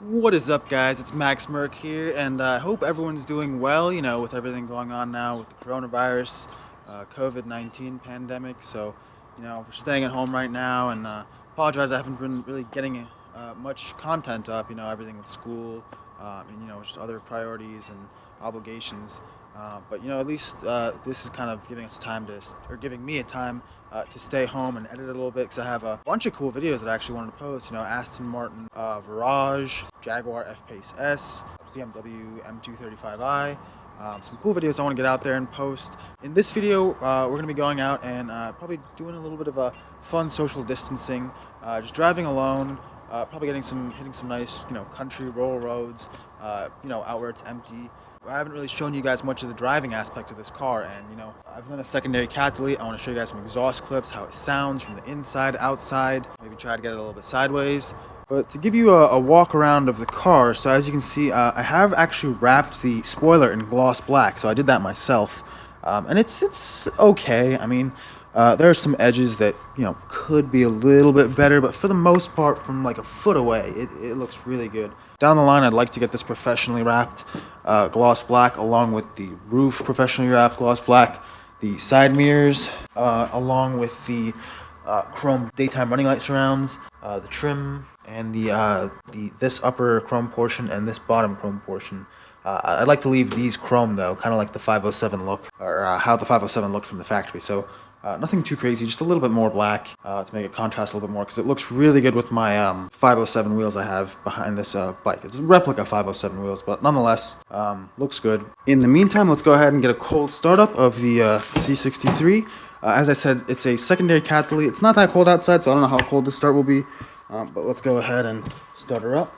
What is up, guys? It's Max Merck here, and I hope everyone's doing well, with everything going on now with the coronavirus, COVID-19 pandemic. So, we're staying at home right now, and apologize I haven't been really getting much content up, everything with school, and, just other priorities and obligations. But, at least this is kind of giving us time or giving me a time to stay home and edit a little bit, because I have a bunch of cool videos that I actually wanted to post. Aston Martin Virage, Jaguar F-Pace S, BMW M235i. Some cool videos I want to get out there and post. In this video, we're going to be going out and probably doing a little bit of a fun social distancing, just driving alone, probably hitting some nice, country rural roads, out where it's empty. I haven't really shown you guys much of the driving aspect of this car, and I've done a secondary cat delete. I want to show you guys some exhaust clips, how it sounds from the inside, outside, maybe try to get it a little bit sideways. But to give you a walk around of the car, so as you can see, I have actually wrapped the spoiler in gloss black, so I did that myself, and it's okay. I mean, there are some edges that could be a little bit better, but for the most part, from like a foot away, it looks really good. Down the line, I'd like to get this professionally wrapped gloss black, along with the roof professionally wrapped gloss black, the side mirrors, along with the chrome daytime running light surrounds, the trim, and this upper chrome portion and this bottom chrome portion. I'd like to leave these chrome though, kind of like the 507 look, or how the 507 looked from the factory. So nothing too crazy, just a little bit more black to make it contrast a little bit more, because it looks really good with my 507 wheels I have behind this bike. It's a replica 507 wheels, but nonetheless, looks good. In the meantime, let's go ahead and get a cold startup of the C63. As I said, it's a secondary cat delete. It's not that cold outside, so I don't know how cold this start will be, but let's go ahead and start her up.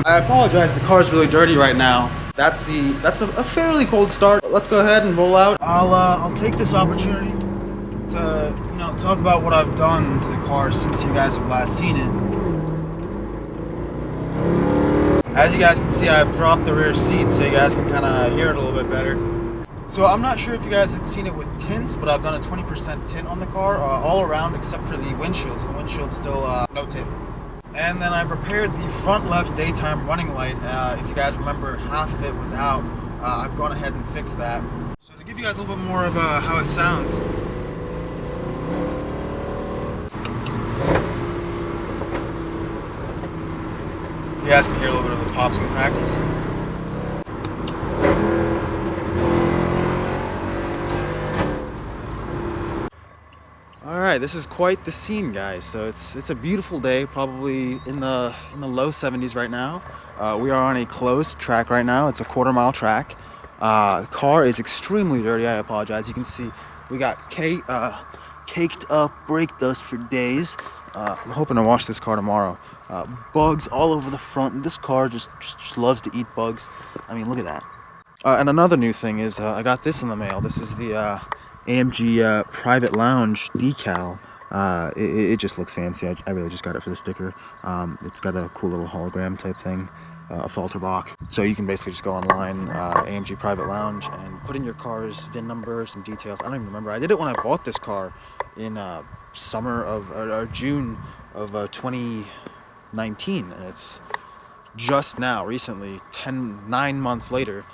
I apologize, the car's really dirty right now. That's a fairly cold start. Let's go ahead and roll out. I'll take this opportunity to talk about what I've done to the car since you guys have last seen it. As you guys can see, I've dropped the rear seat so you guys can kind of hear it a little bit better. So I'm not sure if you guys had seen it with tints, but I've done a 20% tint on the car all around except for the windshield. So the windshield's still no tint. And then I've repaired the front left daytime running light. If you guys remember, half of it was out. I've gone ahead and fixed that. So to give you guys a little bit more of how it sounds. You guys can hear a little bit of the pops and crackles. Alright, this is quite the scene, guys. So it's a beautiful day, probably in the low 70s right now. We are on a closed track right now. It's a quarter-mile track. The car is extremely dirty. I apologize. You can see we got caked up brake dust for days. I'm hoping to wash this car tomorrow. Bugs all over the front. This car just loves to eat bugs. I mean, look at that. And another new thing is I got this in the mail. This is the AMG private lounge decal. It just looks fancy. I really just got it for the sticker. It's got a cool little hologram type thing, a falter box. So you can basically just go online, AMG private lounge, and put in your car's VIN number, some details. I don't even remember. I did it when I bought this car in June of 2019, and it's just now, recently, 10 months later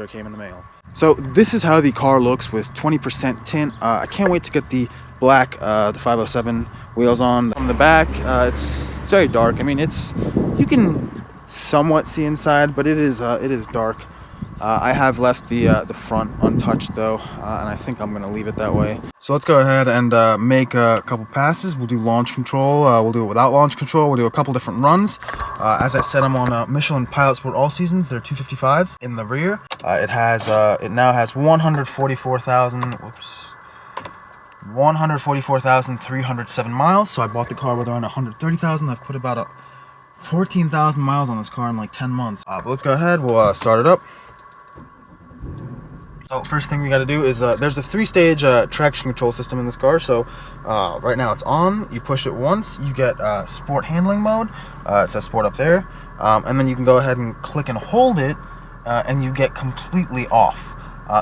came in the mail. So this is how the car looks with 20% tint. I can't wait to get the black, the 507 wheels on. From the back, it's very dark. I mean, you can somewhat see inside, but it is dark. I have left the front untouched though, and I think I'm gonna leave it that way. So let's go ahead and make a couple passes. We'll do launch control. We'll do it without launch control. We'll do a couple different runs. As I said, I'm on Michelin Pilot Sport All Seasons. They're 255s in the rear. It now has 144,307 miles. So I bought the car with around 130,000. I've put about 14,000 miles on this car in like 10 months. But let's go ahead. We'll start it up. So first thing we got to do is there's a 3-stage traction control system in this car. So right now it's on. You push it once, you get sport handling mode. It says sport up there, and then you can go ahead and click and hold it and you get completely off.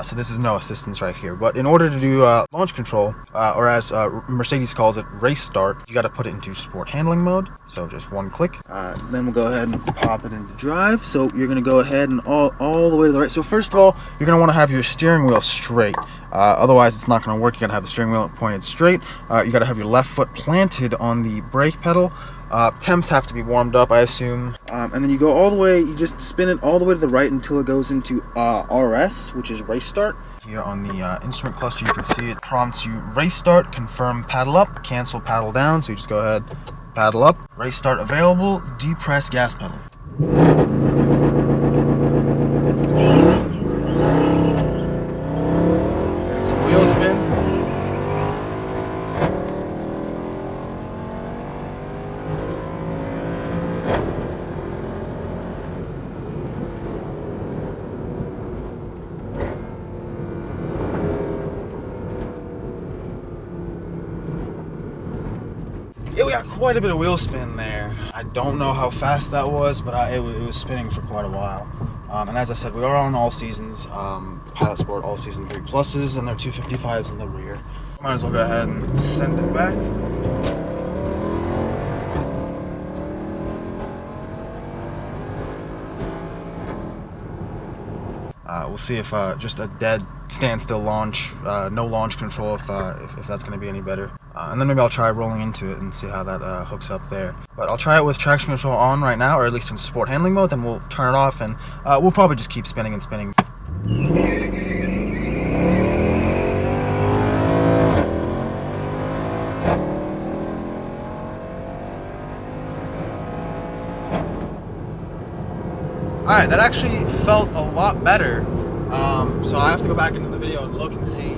So this is no assistance right here. But in order to do launch control, or as Mercedes calls it, race start, you got to put it into sport handling mode. So just one click. Then we'll go ahead and pop it into drive. So you're going to go ahead and all the way to the right. So first of all, you're going to want to have your steering wheel straight. Otherwise, it's not going to work. You got to have the steering wheel pointed straight. You got to have your left foot planted on the brake pedal. Temps have to be warmed up, I assume. And then you go all the way, you just spin it all the way to the right until it goes into RS, which is race start. Here on the instrument cluster, you can see it prompts you race start, confirm paddle up, cancel paddle down. So you just go ahead, paddle up, race start available, depress gas pedal. And some wheel spin. Yeah, we got quite a bit of wheel spin there. I don't know how fast that was, but it was spinning for quite a while. And as I said, we are on all seasons, Pilot Sport all season 3 pluses, and they're 255s in the rear. Might as well go ahead and send it back. We'll see if just a dead standstill launch, no launch control, if that's going to be any better. And then maybe I'll try rolling into it and see how that hooks up there. But I'll try it with traction control on right now, or at least in sport handling mode, then we'll turn it off, and we'll probably just keep spinning and spinning. Alright, that actually felt a lot better. So I have to go back into the video and look and see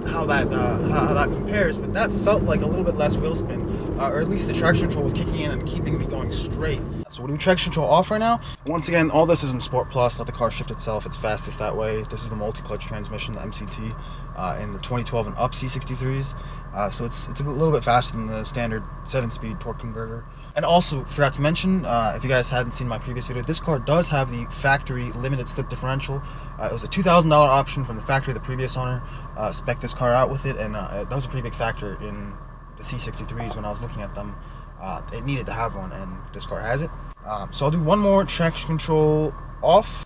how that compares, but that felt like a little bit less wheel spin, or at least the traction control was kicking in and keeping me going straight. So we'll do traction control off right now. Once again, all this is in Sport Plus, let the car shift itself, it's fastest that way. This is the multi-clutch transmission, the MCT, in the 2012 and up C63s, so it's a little bit faster than the standard 7-speed torque converter. And also, forgot to mention, if you guys hadn't seen my previous video, this car does have the factory limited slip differential. It was a $2,000 option from the factory. The previous owner spec'd this car out with it, and that was a pretty big factor in the C63s when I was looking at them. It needed to have one, and this car has it. So I'll do one more traction control off.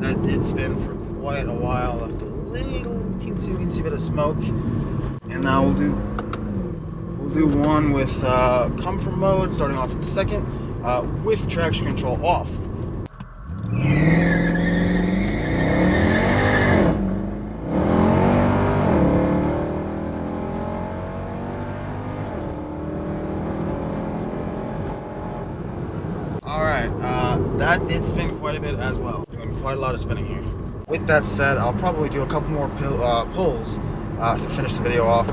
That did spin for quite a while, left a little teensy bit of smoke, and now we'll do one with comfort mode, starting off in second, with traction control off. Alright, that did spin quite a bit as well. Doing quite a lot of spinning here. With that said, I'll probably do a couple more pulls to finish the video off.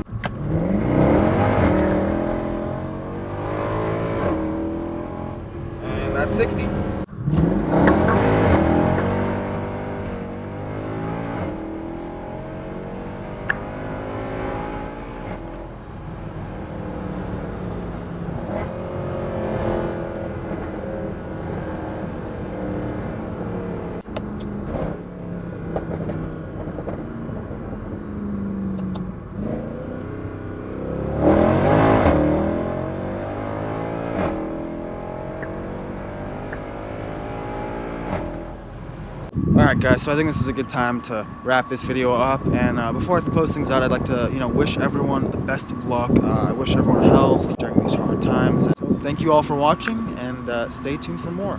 And that's 60. Alright guys, so I think this is a good time to wrap this video up, and before I close things out, I'd like to wish everyone the best of luck. I wish everyone health during these hard times. So thank you all for watching, and stay tuned for more.